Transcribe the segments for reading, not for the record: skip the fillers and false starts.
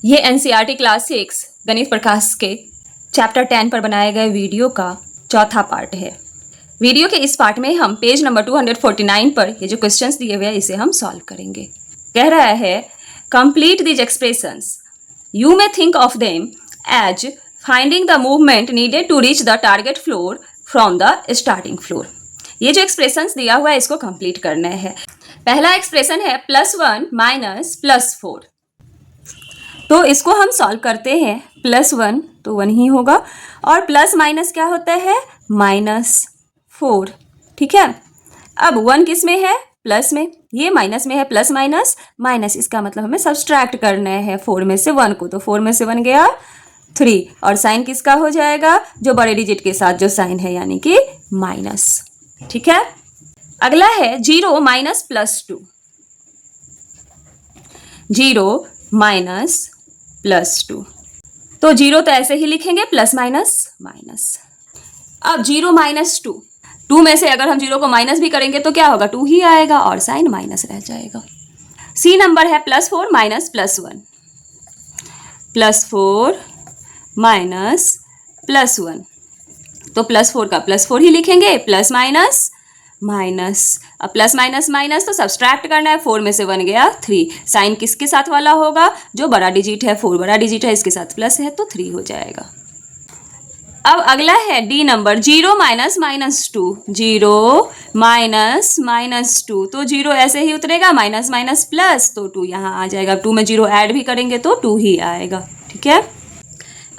ये NCERT class 6 गणित प्रकाश के चैप्टर 10 पर बनाए गए वीडियो का चौथा पार्ट है। वीडियो के इस पार्ट में हम पेज नंबर 249 पर ये जो क्वेश्चंस दिए हुए हैं इसे हम सॉल्व करेंगे। कह रहा है complete these expressions, you may think of them as finding the movement needed to reach the target floor from the starting floor. ये जो एक्सप्रेशंस दिया हुआ है इसको कंप्लीट करना है। पहला एक्सप्रेशन है +1 माइनस +4, तो इसको हम सॉल्व करते हैं। +1 तो 1 ही होगा और प्लस माइनस क्या होता है -4, ठीक है। अब 1 किस में है प्लस में, ये माइनस में है, प्लस माइनस माइनस, इसका मतलब हमें सब्सट्रैक्ट करना है 4 में से 1 को, तो 4 में से 1 गया 3 और साइन किसका हो जाएगा, जो बड़े डिजिट के साथ जो साइन है यानी कि माइनस, ठीक है। अगला है 0 माइनस +2, 0 माइनस +2, तो 0 तो ऐसे ही लिखेंगे प्लस माइनस माइनस। अब 0 माइनस 2 में से अगर हम 0 को माइनस भी करेंगे तो क्या होगा, 2 ही आएगा और साइन माइनस रह जाएगा। सी नंबर है +4 माइनस +1, +4 माइनस +1, तो +4 का +4 ही लिखेंगे, प्लस माइनस माइनस। अब प्लस माइनस माइनस तो सब्सट्रैक्ट करना है, 4 में से 1 गया 3, साइन किसके साथ वाला होगा, जो बड़ा डिजिट है, 4 बड़ा डिजिट है, इसके साथ प्लस है तो 3 हो जाएगा। अब अगला है डी नंबर 0 माइनस -2, 0 माइनस -2, तो 0 ऐसे ही उतरेगा, माइनस माइनस प्लस तो 2 यहाँ आ जाएगा, 2 में 0 ऐड भी करेंगे तो 2 ही आएगा, ठीक है।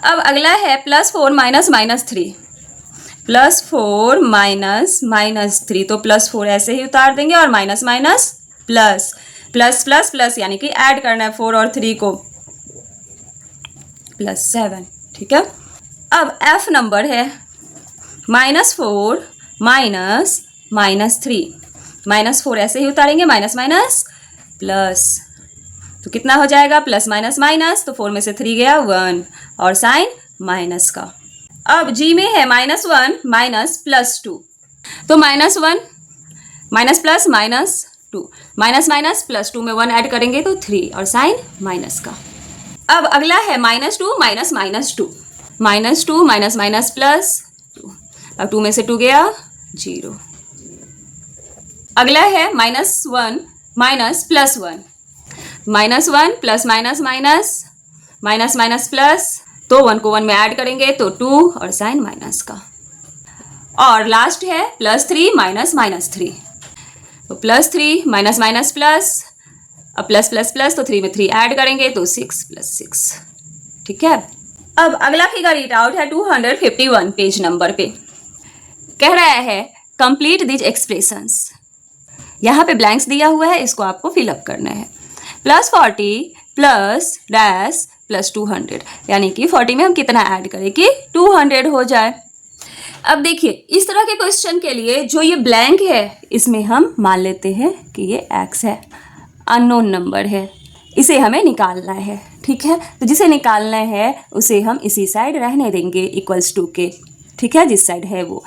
अब अगला है +4 माइनस -3, +4 माइनस -3, तो +4 ऐसे ही उतार देंगे और minus minus plus, plus plus plus यानी कि ऐड करना है 4 और 3 को, +7, ठीक है। अब F नंबर है -4 माइनस -3, -4 ऐसे ही उतारेंगे, माइनस माइनस प्लस, तो कितना हो जाएगा प्लस माइनस माइनस, तो 4 में से 3 गया 1 और साइन माइनस का। अब जी में है -1 माइनस +2, तो -1 माइनस प्लस -2, माइनस माइनस +2 में 1 ऐड करेंगे तो 3 और साइन माइनस का। अब अगला है -2 माइनस -2, -2 माइनस माइनस +2, अब 2 में से 2 गया 0। अगला है -1 minus +1, -1 plus minus minus, minus minus plus, तो 1 को 1 में ऐड करेंगे तो 2 और साइन माइनस का। और लास्ट है +3 माइनस -3, तो +3 माइनस माइनस प्लस, अब प्लस प्लस प्लस तो 3 में 3 ऐड करेंगे तो 6 + 6, ठीक है। अब अगला फिगर रीड आउट है 251 पेज नंबर पे। कह रहा है कंप्लीट दीज एक्सप्रेशंस, यहाँ पे ब्लैंक्स दिया हुआ है, इसको आपको फिलअप करना है। +40 प्लस डैश प्लस 200, यानी कि 40 में हम कितना ऐड करें कि 200 हो जाए। अब देखिए इस तरह के क्वेश्चन के लिए जो ये ब्लैंक है इसमें हम मान लेते हैं कि ये x है, अननोन नंबर है, इसे हमें निकालना है, ठीक है। तो जिसे निकालना है उसे हम इसी साइड रहने देंगे इक्वल्स टू के, ठीक है, जिस साइड है वो।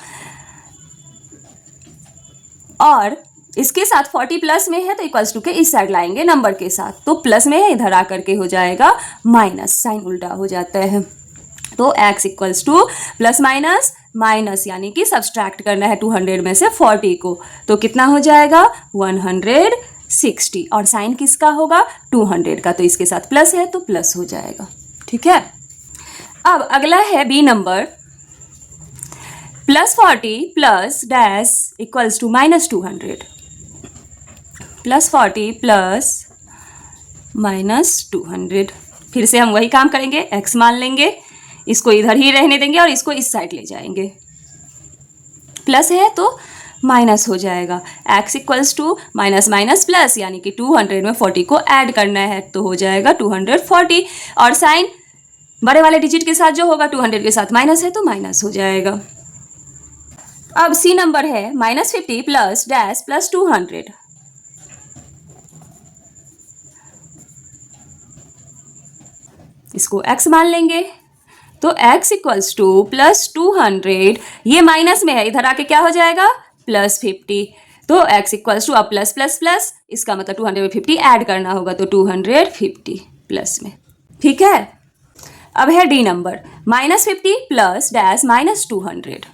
और इसके साथ 40 प्लस में है तो इक्वल्स टू के इस साइड लाएंगे नंबर के साथ, तो प्लस में है इधर आकर के हो जाएगा माइनस, साइन उल्टा हो जाता है, तो x equals two plus minus minus, यानी कि सब्सट्रैक्ट करना है 200 में से 40 को, तो कितना हो जाएगा 160, और साइन किसका होगा 200 का, तो इसके साथ प्लस है तो प्लस हो जाएगा, ठीक है। अब अगला है B number +40 plus dash equals to -200, +40 plus -200, फिर से हम वही काम करेंगे, x मान लेंगे, इसको इधर ही रहने देंगे और इसको इस साइड ले जाएंगे, प्लस है तो माइनस हो जाएगा, x equals to minus minus plus, यानी कि 200 में 40 को ऐड करना है तो हो जाएगा 240, और साइन बड़े वाले डिजिट के साथ जो होगा 200 के साथ माइनस है तो माइनस हो जाएगा। अब सी नंबर है -50 प्लस डैश प्लस 200, इसको x मान लेंगे, तो x इक्वल्स टू +200, ये माइनस में है, इधर आके क्या हो जाएगा +50, तो x इक्वल्स टू अब प्लस प्लस प्लस, इसका मतलब 200 में 50 ऐड करना होगा, तो 250 प्लस में ठीक है। अब है D number, -50 plus dash -200,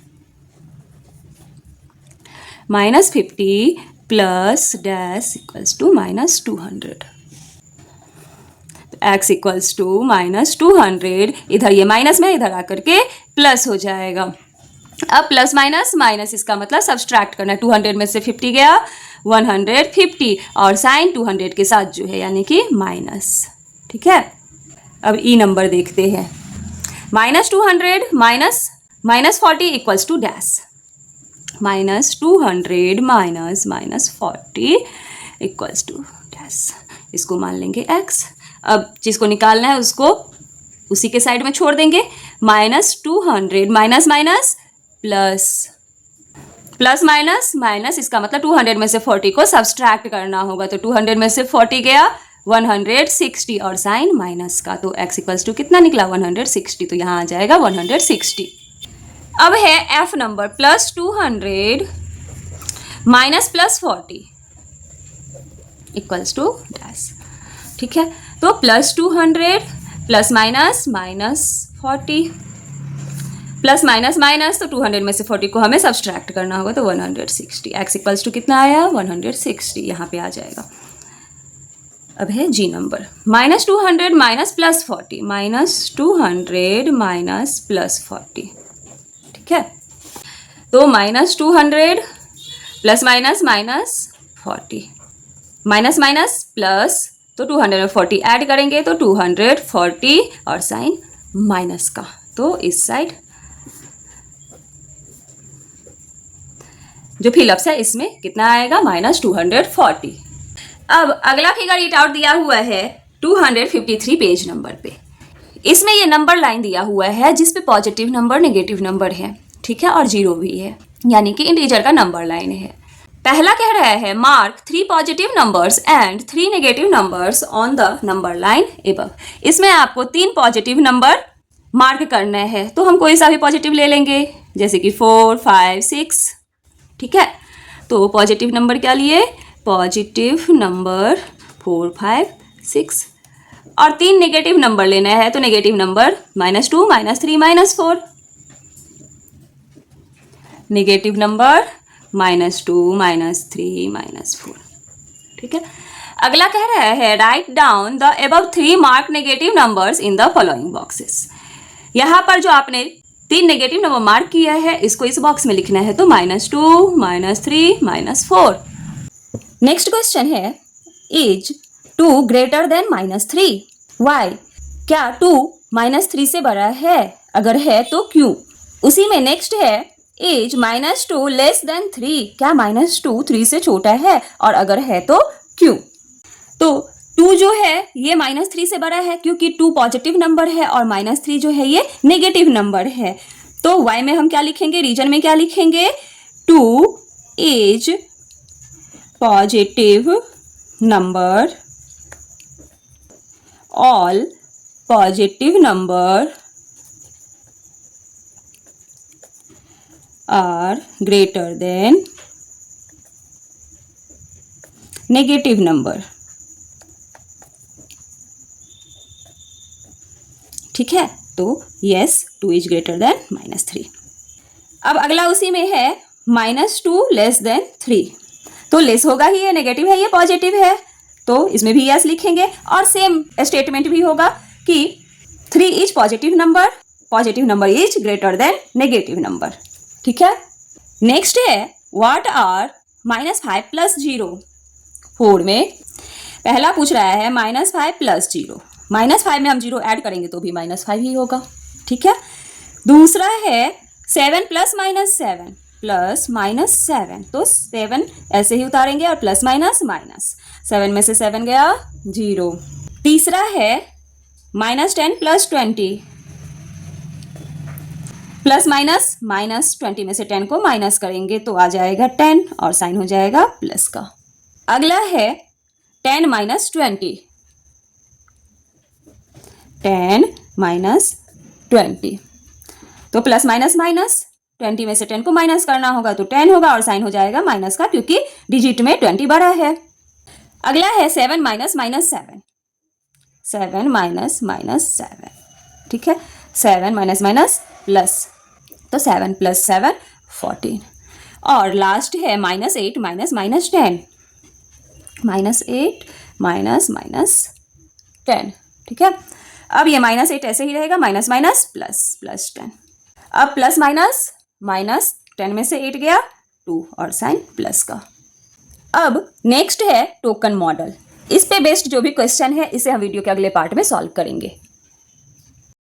-50 plus dash equals to -200, x equals to -200, इधर ये माइनस में इधर आकर के प्लस हो जाएगा। अब प्लस माइनस माइनस, इसका मतलब सब्सट्रैक्ट करना, 200 में से 50 गया 150 और साइन 200 के साथ जो है यानी कि माइनस। ठीक है। अब ई नंबर देखते हैं, -200 minus 40 equals to dash, -200 minus 40 equals to dash, इसको मान लेंगे x। अब जिसको निकालना है उसको उसी के साइड में छोड़ देंगे, -200 minus minus plus minus minus, इसका मतलब 200 में से 40 को सब्सट्रैक्ट करना होगा, तो 200 में से 40 गया 160 और साइन माइनस का, तो x इक्वल्स टू कितना निकला 160, तो यहाँ आ जाएगा 160। अब है f number, +200 minus +40 equals to dash. ठीक है, तो +200 plus minus -40 plus minus minus, तो 200 में से 40 को हमें सब्सट्रैक्ट करना होगा, तो 160, x इक्वल्स टू कितना आया 160, यहाँ पे आ जाएगा। अब है जी नंबर, -200 माइनस +40, -200 माइनस +40। ठीक है, तो -200 plus minus -40 minus minus plus, तो 200 में 40 ऐड करेंगे तो 240 और साइन माइनस का, तो इस साइड जो फिलअप्स है इसमें कितना आएगा -240। अब अगला फिगर रीड आउट दिया हुआ है 253 पेज नंबर पे। इसमें ये नंबर लाइन दिया हुआ है जिसपे पॉजिटिव नंबर नेगेटिव नंबर है, ठीक है, और जीरो भी है, यानी कि इंटीजर का नंबर लाइन है। पहला कह रहा है mark 3 positive numbers and 3 negative numbers on the number line above. इसमें आपको 3 पॉजिटिव नंबर मार्क करना है, तो हम कोई सा भी पॉजिटिव ले लेंगे, जैसे कि 4, 5, 6। ठीक है, तो पॉजिटिव नंबर क्या लिए, पॉजिटिव नंबर 4, 5, 6, और 3 नेगेटिव नंबर लेना है, तो नेगेटिव नंबर -2, -3, -4, नेगेटिव नंबर -2, -3, -4। ठीक है, अगला कह रहा है write down the above 3 mark negative numbers in the following boxes. यहाँ पर जो आपने 3 नेगेटिव नंबर मार्क किया है इसको इस बॉक्स में लिखना है, तो -2, -3, -4। नेक्स्ट क्वेश्चन है इज 2 ग्रेटर देन -3, वाई? क्या 2 -3 से बड़ा है? अगर है तो क्यों? उसी में नेक्स्ट है इज -2 लेस देन 3, क्या -2 3 से छोटा है? और अगर है तो क्यों? तो 2 जो है ये -3 से बड़ा है क्योंकि 2 पॉजिटिव नंबर है और -3 जो है ये नेगेटिव नंबर है। तो y में हम क्या लिखेंगे, रीजन में क्या लिखेंगे, 2 is positive number, all positive number are greater than negative number. ठीक है, तो यस 2 इज ग्रेटर देन -3। अब अगला उसी में है -2 लेस देन 3, तो लेस होगा ही, ये नेगेटिव है ये पॉजिटिव है, तो इसमें भी यस लिखेंगे। और सेम स्टेटमेंट भी होगा कि 3 is positive number is greater than negative number. ठीक है, नेक्स्ट है व्हाट आर -5 प्लस 0। 4 में पहला पूछ रहा है -5 प्लस 0, -5 में हम 0 ऐड करेंगे तो भी -5 ही होगा। ठीक है, दूसरा है 7 प्लस -7 प्लस -7, तो 7 ऐसे ही उतारेंगे और प्लस माइनस माइनस, 7 में से 7 गया 0। तीसरा है -10 प्लस 20, प्लस माइनस -20 में से 10 को माइनस करेंगे तो आ जाएगा 10 और साइन हो जाएगा प्लस का। अगला है 10 माइनस 20, 10 माइनस 20, तो प्लस माइनस माइनस, 20 में से 10 को माइनस करना होगा तो 10 होगा और साइन हो जाएगा माइनस का, क्योंकि डिजिट में 20 बड़ा है। अगला है 7 माइनस -7, 7 माइनस माइनस 7, ठीक है, 7 माइनस माइनस प्लस, तो 7 प्लस 7 14। और लास्ट है -8 माइनस माइनस 10, -8 माइनस माइनस 10, ठीक है। अब ये -8 ऐसे ही रहेगा, माइनस माइनस प्लस, प्लस 10। अब प्लस माइनस माइनस 10 में से 8 गया 2 और साइन प्लस का। अब नेक्स्ट है टोकन मॉडल। इस पे बेस्ड जो भी क्वेश्चन है इसे हम वीडियो के अगले पार्ट में सॉल्व करेंगे।